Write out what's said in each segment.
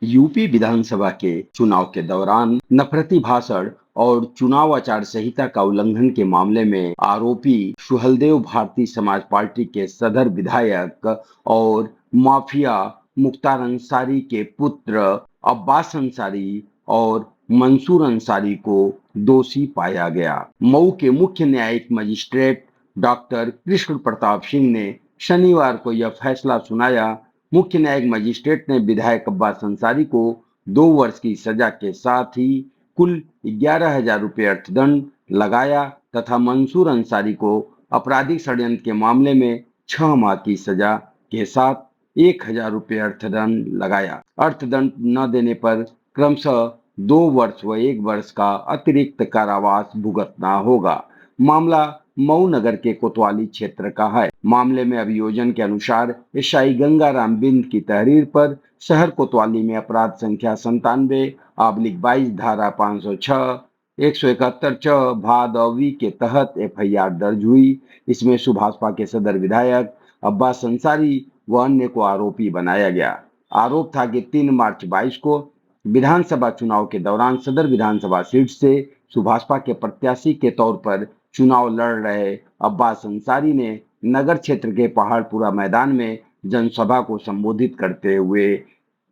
UP विधानसभा के चुनाव के दौरान नफरती भाषण और चुनाव आचार संहिता का उल्लंघन के मामले में आरोपी सुहलदेव भारतीय समाज पार्टी के सदर विधायक और माफिया मुख्तार अंसारी के पुत्र अब्बास अंसारी और मंसूर अंसारी को दोषी पाया गया। मऊ के मुख्य न्यायिक मजिस्ट्रेट डॉक्टर कृष्ण प्रताप सिंह ने शनिवार को यह फैसला सुनाया। मुख्य न्यायिक मजिस्ट्रेट ने विधायक अब्बास अंसारी को 2 वर्ष की सजा के साथ ही कुल 11,000 रुपये अर्थदंड लगाया तथा मंसूर अंसारी को आपराधिक षड्यंत्र के मामले में 6 माह की सजा के साथ 1,000 रुपये अर्थदंड लगाया। अर्थदंड न देने पर क्रमशः 2 वर्ष व 1 वर्ष का अतिरिक्त कारावास भुगतना होगा। मामला मऊ नगर के कोतवाली क्षेत्र का है। मामले में अभियोजन के अनुसार एसआई गंगाराम बिंद की तहरीर पर शहर कोतवाली में अपराध संख्या 97/22 धारा 506 171 च भादवी के तहत एफआईआर दर्ज हुई। इसमें सुभाषपा के सदर विधायक अब्बास अंसारी व अन्य को आरोपी बनाया गया। आरोप था कि 3 मार्च 22 को विधानसभा चुनाव के दौरान सदर विधानसभा सीट से सुभाषपा के प्रत्याशी के तौर पर चुनाव लड़ रहे अब्बास अंसारी ने नगर क्षेत्र के पहाड़पुरा मैदान में जनसभा को संबोधित करते हुए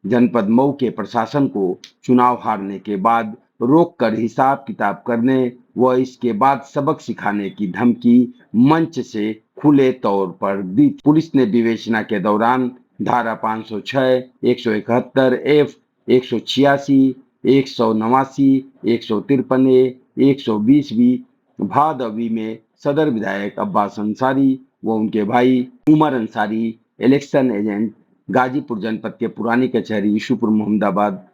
जनपद मऊ के प्रशासन को चुनाव हारने के बाद रोककर हिसाब किताब करने व इसके बाद सबक सिखाने की धमकी मंच से खुले तौर पर दी। पुलिस ने विवेचना के दौरान धारा 506, 171 एफ, 186, 189, 153 ए, 120 बी भादवी में सदर विधायक अब्बास अंसारी व उनके भाई उमर अंसारी इलेक्शन एजेंट गाजीपुर जनपद के पुरानी कचहरी ईशुपुर मोहम्मदाबाद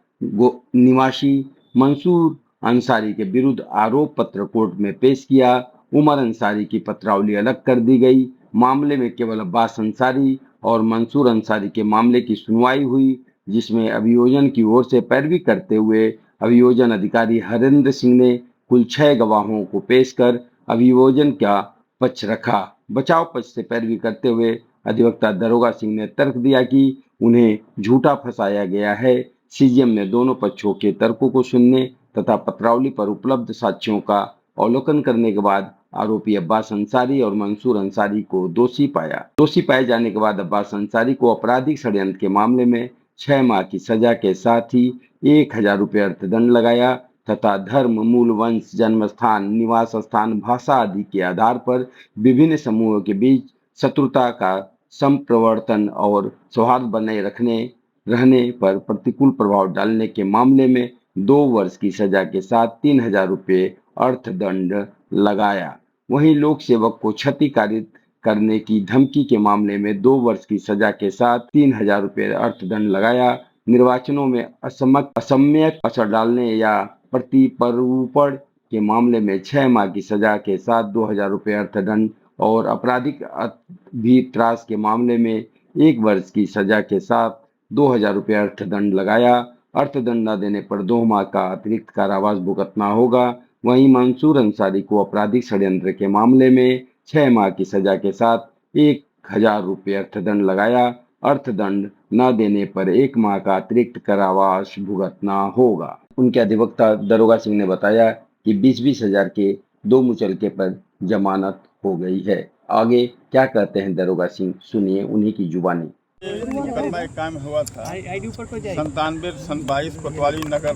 निवासी मंसूर अंसारी के विरुद्ध आरोप पत्र कोर्ट में पेश किया। उमर अंसारी की पत्रावली अलग कर दी गई। मामले में केवल अब्बास अंसारी और मंसूर अंसारी के मामले की सुनवाई हुई, जिसमें अभियोजन की ओर से पैरवी करते हुए अभियोजन अधिकारी हरेंद्र सिंह ने कुल 6 गवाहों को पेश कर अभियोजन का पक्ष रखा। बचाव पक्ष से पैरवी करते हुए अधिवक्ता दरोगा सिंह ने तर्क दिया कि उन्हें झूठा फंसाया गया है। सीजेएम ने दोनों पक्षों के तर्कों को सुनने तथा पत्रावली पर उपलब्ध साक्ष्यों का अवलोकन करने के बाद आरोपी अब्बास अंसारी और मंसूर अंसारी को दोषी पाया। दोषी पाए जाने के बाद अब्बास अंसारी को आपराधिक षड्यंत्र के मामले में 6 माह की सजा के साथ ही 1,000 रुपये अर्थदंड लगाया तथा धर्म, मूल वंश, जन्म स्थान, निवास स्थान, भाषा आदि के आधार पर विभिन्न समूहों के बीच शत्रुता का संप्रवर्तन और सौहार्द बनाए रहने पर प्रतिकूल प्रभाव डालने के मामले में 2 वर्ष की सजा के साथ 3,000 रुपये अर्थदंड लगाया। वहीं लोक सेवक को क्षति कारित करने की धमकी के मामले में 2 वर्ष की सजा के साथ 3,000 रुपये अर्थदंड लगाया। निर्वाचनों में असम्यक असर डालने या प्रतिपरूपण के मामले में 6 माह की सजा के साथ 2,000 रुपये अर्थदंड और आपराधिक अभित्रास के मामले में 1 वर्ष की सजा के साथ 2,000 रुपये अर्थदंड लगाया। अर्थदंड न देने पर 2 माह का अतिरिक्त कारावास भुगतना होगा। वहीं मंसूर अंसारी को आपराधिक षड्यंत्र के मामले में 6 माह की सजा के साथ 1,000 रुपये अर्थदंड लगाया। अर्थदंड न देने पर 1 माह का अतिरिक्त कारावास भुगतना होगा। उनके अधिवक्ता दरोगा सिंह ने बताया कि 20-20 हजार के 2 मुचलके पर जमानत हो गई है। आगे क्या कहते हैं दरोगा सिंह, सुनिए उन्हीं की जुबानी। मुकदमा एक काम हुआ था 97/22 कोतवाली नगर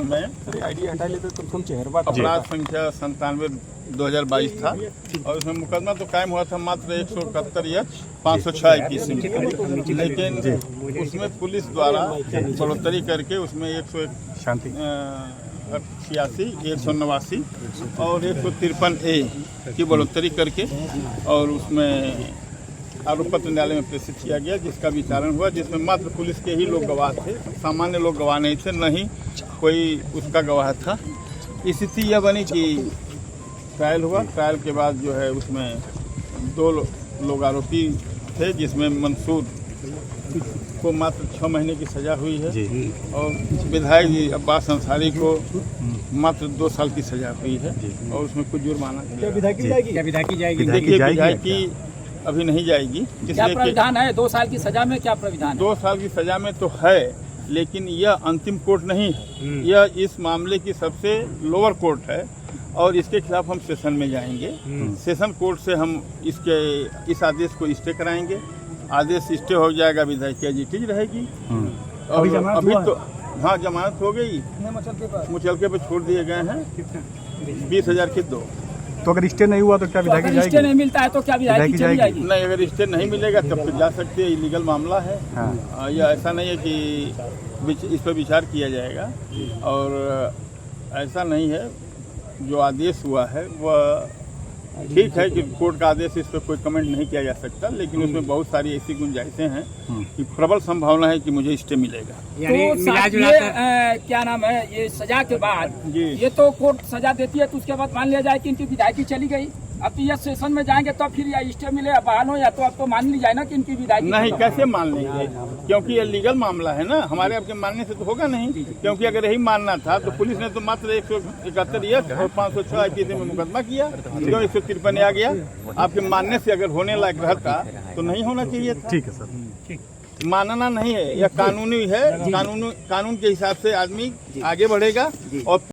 में अपराध संख्या 97/2022 था और उसमें मुकदमा तो कायम हुआ था मात्र 171 या 506 की संख्या, लेकिन उसमें पुलिस द्वारा बढ़ोतरी करके उसमें 186, 189 और 153 ए की बढ़ोतरी करके और उसमें आरोप पत्र न्यायालय में प्रेषित किया गया, जिसका विचारण हुआ, जिसमें मात्र पुलिस के ही लोग गवाह थे, सामान्य लोग गवाह नहीं थे, न ही कोई उसका गवाह था। स्थिति यह बनी कि ट्रायल हुआ। ट्रायल के बाद जो है उसमें 2 लोग आरोपी थे, जिसमें मंसूर को मात्र 6 महीने की सजा हुई है और विधायक जी अब्बास अंसारी को मात्र 2 साल की सजा हुई है और उसमें कुछ जुर्माना। देखिए विधायक की अभी नहीं जाएगी। क्या प्राविधान है 2 साल की सजा में? क्या प्राविधान? 2 साल की सजा में तो है, लेकिन यह अंतिम कोर्ट नहीं है, यह इस मामले की सबसे लोअर कोर्ट है और इसके खिलाफ हम सेशन में जाएंगे। सेशन कोर्ट से हम इस आदेश को स्टे कराएंगे। आदेश स्टे हो जाएगा, विधायिका जीती रहेगी। और अभी तो हाँ जमानत हो गई, मुचलके पे छोड़ दिए गए हैं 20,000 की 2। तो अगर स्टे नहीं हुआ तो क्या विधायक जाएगी? स्टे नहीं मिलता है तो क्या विधायक चली जाएगी? नहीं, अगर स्टे नहीं मिलेगा तब तो जा सकते हैं, इलीगल मामला है। यह ऐसा नहीं है कि इस पर विचार किया जाएगा। और ऐसा नहीं है, जो आदेश हुआ है वह ठीक है कि कोर्ट का आदेश, इस पर कोई कमेंट नहीं किया जा सकता, लेकिन उसमें बहुत सारी ऐसी गुंजाइशें हैं कि प्रबल संभावना है कि मुझे स्टे मिलेगा। तो साथ ये क्या नाम है, ये सजा के बाद ये तो कोर्ट सजा देती है तो उसके बाद मान लिया जाए कि इनकी विधायकी चली गई, अब तो यह सेशन में जाएंगे तो फिर या स्टे मिले या बहाल हो, या तो अब तो मान ली जाए ना कि इनकी विधायकी नहीं, कैसे मान लेंगे, क्योंकि ये लीगल मामला है ना, हमारे आपके मानने से तो होगा नहीं। क्योंकि अगर यही मानना था तो पुलिस ने तो मात्र 171 और 506 IPC में मुकदमा किया, क्यों 153 आ गया। आपके मानने से अगर होने लायक रहता तो नहीं होना चाहिए था। ठीक है सर, मानना नहीं है, यह कानूनी है, कानून के हिसाब से आदमी आगे बढ़ेगा और